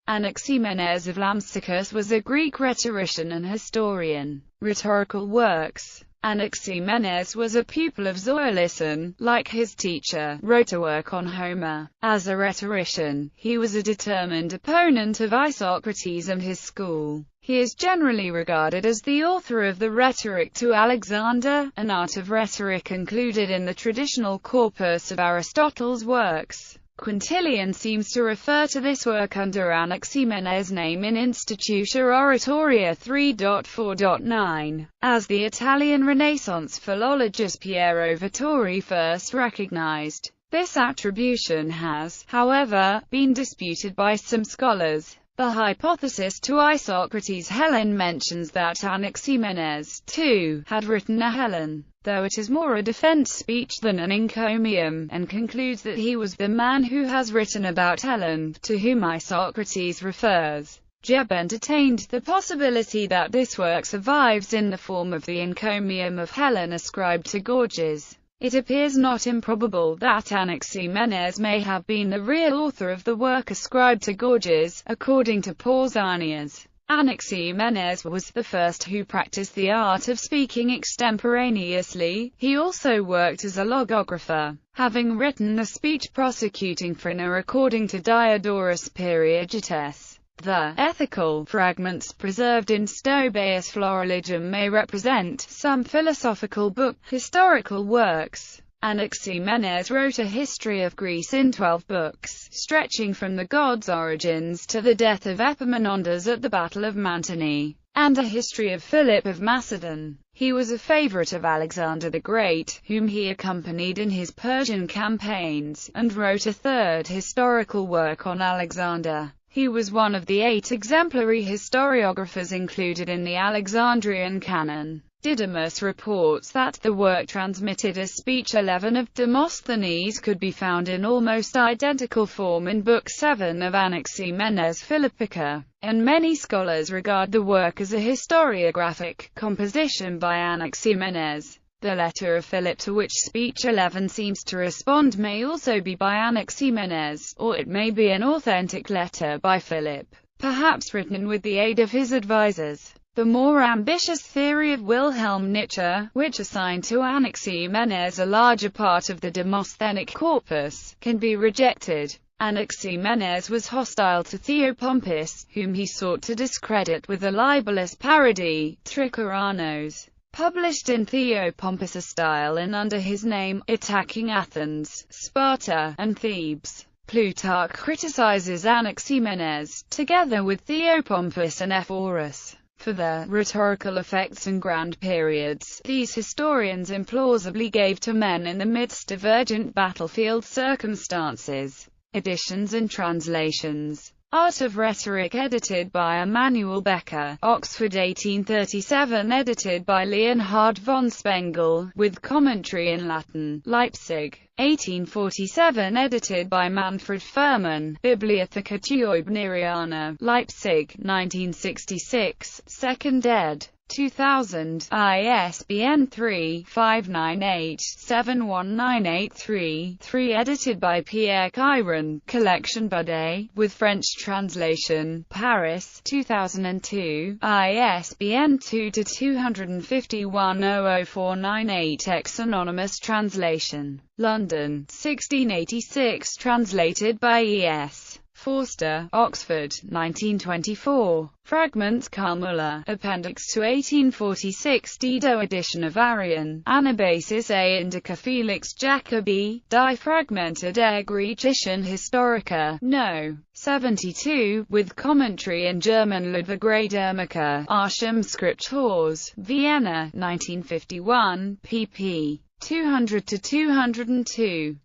Anaximenes of Lampsacus was a Greek rhetorician and historian. Rhetorical works. Anaximenes was a pupil of Zoilison. Like his teacher, wrote a work on Homer. As a rhetorician, he was a determined opponent of Isocrates and his school. He is generally regarded as the author of the Rhetoric to Alexander, an art of rhetoric included in the traditional corpus of Aristotle's works. Quintilian seems to refer to this work under Anaximenes' name in Instituta Oratoria 3.4.9, as the Italian Renaissance philologist Piero Vettori first recognized. This attribution has, however, been disputed by some scholars. The hypothesis to Isocrates' Helen mentions that Anaximenes, too, had written a Helen, though it is more a defense speech than an encomium, and concludes that he was the man who has written about Helen, to whom Isocrates refers. Jebb entertained the possibility that this work survives in the form of the encomium of Helen ascribed to Gorgias. It appears not improbable that Anaximenes may have been the real author of the work ascribed to Gorgias, according to Pausanias. Anaximenes was the first who practiced the art of speaking extemporaneously. He also worked as a logographer, having written a speech prosecuting Phryne according to Diodorus Periegetes. The ethical fragments preserved in Stobaeus Florilegium may represent some philosophical book, historical works. Anaximenes wrote a history of Greece in 12 books, stretching from the gods' origins to the death of Epaminondas at the Battle of Mantinea, and a history of Philip of Macedon. He was a favorite of Alexander the Great, whom he accompanied in his Persian campaigns, and wrote a third historical work on Alexander. He was one of the 8 exemplary historiographers included in the Alexandrian canon. Didymus reports that the work transmitted as speech 11 of Demosthenes could be found in almost identical form in Book 7 of Anaximenes Philippica, and many scholars regard the work as a historiographic composition by Anaximenes. The letter of Philip to which speech 11 seems to respond may also be by Anaximenes, or it may be an authentic letter by Philip, perhaps written with the aid of his advisors. The more ambitious theory of Wilhelm Nietzsche, which assigned to Anaximenes a larger part of the Demosthenic corpus, can be rejected. Anaximenes was hostile to Theopompus, whom he sought to discredit with a libellous parody, Tricoranos, published in Theopompus' style and under his name, attacking Athens, Sparta, and Thebes. Plutarch criticizes Anaximenes, together with Theopompus and Ephorus, for their rhetorical effects and grand periods. These historians implausibly gave to men in the midst of urgent battlefield circumstances. Editions and translations. Art of Rhetoric edited by Emanuel Becker, Oxford 1837 edited by Leonhard von Spengel, with commentary in Latin, Leipzig, 1847 edited by Manfred Fuhrmann, Bibliotheca Teubneriana, Leipzig, 1966, 2nd ed. 2000, ISBN 3-598-71983-3 edited by Pierre Chiron, Collection Budé, with French translation, Paris, 2002, ISBN 2-251-00498-X anonymous translation, London, 1686 translated by E.S. Forster, Oxford, 1924. Fragments Carmulla, Appendix to 1846 Dido edition of Arian, Anabasis A Indica Felix Jacobi, Die Fragmente der Griechischen Historiker, No. 72, with commentary in German Ludwig Radermacher, Archam Scriptores, Vienna, 1951, pp. 200-202.